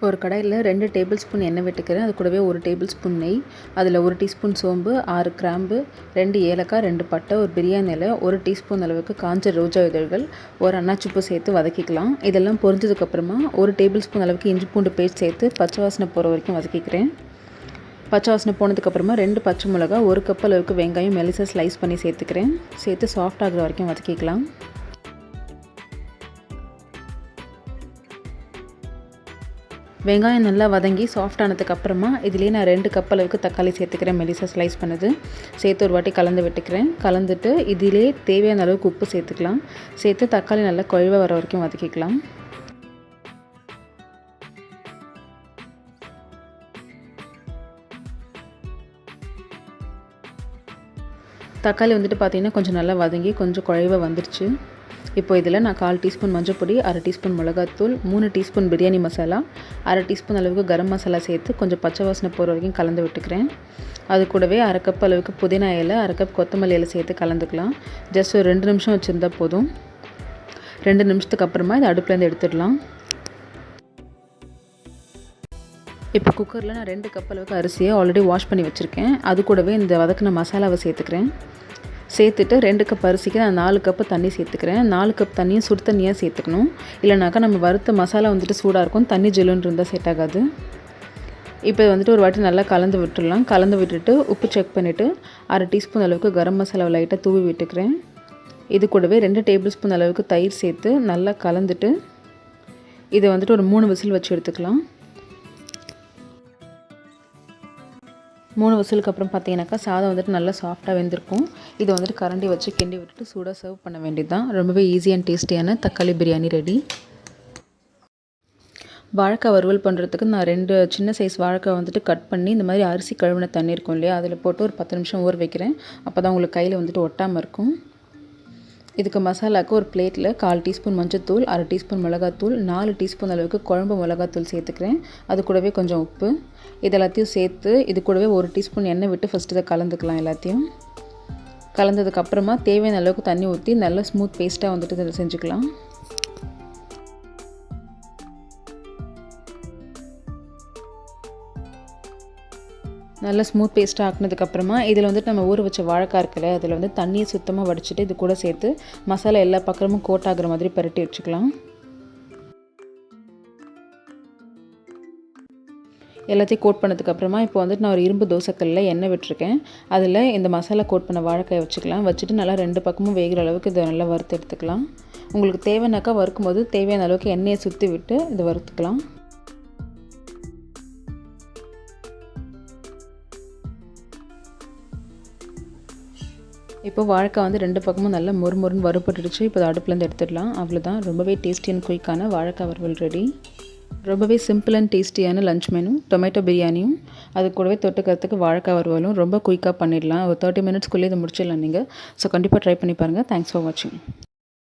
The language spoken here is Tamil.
ஒரு கடாயில் 2 டேபிள் ஸ்பூன் எண்ணெய் விட்டுக்கிறேன். அது கூடவே 1 டேபிள் ஸ்பூன் நெய், அதில் 1 டீஸ்பூன் சோம்பு, 6 கிராம்பு, 2 ஏலக்காய், 2 பட்டை, ஒரு பிரியாணி இலை, 1 டீஸ்பூன் அளவுக்கு காஞ்ச ரோஜா இதழ்கள், ஒரு அன்னாச்சிப்பூ சேர்த்து வதக்கிக்கலாம். இதெல்லாம் பொரிஞ்சதுக்கப்புறமா 1 டேபிள் ஸ்பூன் அளவுக்கு இஞ்சி பூண்டு பேஸ்ட் சேர்த்து பச்சை வாசனை போகிற வரைக்கும் வதக்கிக்கிறேன். பச்சை வாசனை போனதுக்கப்புறமா 2 பச்சை மிளகா, 1 கப் அளவுக்கு வெங்காயம் மெலிசாக ஸ்லைஸ் பண்ணி சேர்த்துக்கிறேன். சேர்த்து சாஃப்ட் ஆகிற வரைக்கும் வதக்கிக்கலாம். வெங்காயம் நல்லா வதங்கி சாஃப்ட் ஆனதுக்கப்புறமா இதுலேயே நான் 2 கப் அளவுக்கு தக்காளி சேர்த்துக்கிறேன். மெலிசா ஸ்லைஸ் பண்ணது சேர்த்து ஒரு வாட்டி கலந்து விட்டுக்கிறேன். கலந்துட்டு இதிலே தேவையான அளவுக்கு உப்பு சேர்த்துக்கலாம். சேர்த்து தக்காளி நல்லா குழைவ வர வரைக்கும் வதக்கிக்கலாம். தக்காளி பார்த்திங்கன்னா கொஞ்சம் நல்லா வதங்கி கொஞ்சம் குழைவ வந்துடுச்சு. இப்போ இதில் நான் 1/4 டீஸ்பூன் மஞ்சள் பொடி, 1/2 டீஸ்பூன் மிளகாத்தூள், 3 டீஸ்பூன் பிரியாணி மசாலா, 1/2 டீஸ்பூன் அளவுக்கு கரம் மசாலா சேர்த்து கொஞ்சம் பச்சை வாசனை போகிற வரைக்கும் கலந்து விட்டுக்கிறேன். அது கூடவே 1/2 கப் அளவுக்கு புதினா இலை, 1/2 கப் கொத்தமல்லி இலை சேர்த்து கலந்துக்கலாம். ஜஸ்ட் ஒரு 2 நிமிஷம் வச்சுருந்தா போதும். 2 நிமிஷத்துக்கு அப்புறமா இதை அடுப்புலேருந்து எடுத்துடலாம். இப்போ குக்கரில் நான் 2 கப் அளவுக்கு அரிசியை ஆல்ரெடி வாஷ் பண்ணி வச்சுருக்கேன். அது கூடவே இந்த வதக்கின மசாலாவை சேர்த்துக்கிறேன். சேர்த்துட்டு 2 கப் அரிசிக்கு நான் 4 கப்பு தண்ணி சேர்த்துக்கிறேன். 4 கப் தண்ணியும் சுடு தண்ணியாக சேர்த்துக்கணும். இல்லைனாக்கா நம்ம வறுத்த மசாலா சூடாக இருக்கும், தண்ணி ஜில்லுன்னு இருந்தால் செட் ஆகாது. இப்போ ஒரு வாட்டி நல்லா கலந்து விட்டுடலாம். கலந்து விட்டுட்டு உப்பு செக் பண்ணிவிட்டு 1/2 டீஸ்பூன் அளவுக்கு கரம் மசாலாவை லைட்டாக தூவி விட்டுக்கிறேன். இது கூடவே 2 டேபிள் ஸ்பூன் அளவுக்கு தயிர் சேர்த்து நல்லா கலந்துட்டு இதை ஒரு 3 விசில் வச்சு எடுத்துக்கலாம். 3 விசிலுக்கு அப்புறம் பார்த்தீங்கன்னாக்கா சாதம் நல்லா சாஃப்டாக வெந்திருக்கும். இதை கரண்டி வச்சு கிண்டி விட்டுட்டு சூடாக சர்வ் பண்ண வேண்டியது தான். ரொம்பவே ஈஸி அண்ட் டேஸ்டியான தக்காளி பிரியாணி ரெடி. வாழைக்காய் வறுவல் பண்ணுறதுக்கு நான் 2 சின்ன சைஸ் வாழைக்காய் கட் பண்ணி இந்த மாதிரி அரிசி கழுவின தண்ணி இருக்கும் இல்லையா, அதில் போட்டு ஒரு 10 நிமிஷம் ஊற வைக்கிறேன். அப்போ தான் உங்களுக்கு கையில் ஒட்டாமல் இருக்கும். இதுக்கு மசாலாவுக்கு ஒரு பிளேட்டில் 1/4 டீஸ்பூன் மஞ்சள்தூள், 1/2 டீஸ்பூன் மிளகாத்தூள், 4 டீஸ்பூன் அளவுக்கு குழம்பு மிளகாத்தூள் சேர்த்துக்கிறேன். அது கூடவே கொஞ்சம் உப்பு, இது எல்லாத்தையும் சேர்த்து இது கூடவே 1 டீஸ்பூன் எண்ணெய் விட்டு ஃபஸ்ட்டு இதை கலந்துக்கலாம். எல்லாத்தையும் கலந்ததுக்கப்புறமா தேவையான அளவுக்கு தண்ணி ஊற்றி நல்லா ஸ்மூத் பேஸ்ட்டாக இதை செஞ்சுக்கலாம். நல்லா ஸ்மூத் பேஸ்ட்டாக ஆக்கினதுக்கப்புறமா இதில் நம்ம ஊற வச்ச வாழைக்காய் இருக்குல்ல, அதில் தண்ணியை சுத்தமாக வடிச்சிட்டு இது கூட சேர்த்து மசாலா எல்லா பக்கமும் கோட் ஆகிற மாதிரி பரட்டி வச்சுக்கலாம். எல்லாத்தையும் கோட் பண்ணதுக்கப்புறமா இப்போ நான் ஒரு இரும்பு தோசைக்கல்லில் எண்ணெய் விட்டுருக்கேன். அதில் இந்த மசாலா கோட் பண்ண வாழைக்காயை வச்சுக்கலாம். வச்சுட்டு நல்லா 2 பக்கமும் வேகிற அளவுக்கு இதை நல்லா வறுத்து எடுத்துக்கலாம். உங்களுக்கு தேவைனாக்கா வறுக்கும்போது தேவையான அளவுக்கு எண்ணெயை சுற்றி விட்டு இதை வறுத்துக்கலாம். இப்போ வாழைக்காய் 2 பக்கமும் நல்லா மொறுமொறுன்னு வறுபட்டுடுச்சு. இப்போ அடுப்புலேருந்து எடுத்துடலாம். அவ்வளோதான், ரொம்பவே டேஸ்டி அண்ட் குயிக்கான வாழைக்காய் வறுவல் ரெடி. ரொம்பவே சிம்பிள் அண்ட் டேஸ்டியான லஞ்ச் மெனு. டொமேட்டோ பிரியாணியும் அது கூடவே தொட்டுக்கிறதுக்கு வாழைக்காய் வறுவலும் ரொம்ப குயிக்காக பண்ணிடலாம். ஒரு 30 மினிட்ஸ்க்குள்ளே இதை முடிச்சிடலாம் நீங்கள். ஸோ கண்டிப்பாக ட்ரை பண்ணி பாருங்கள். தேங்க்ஸ் ஃபார் வாட்சிங்.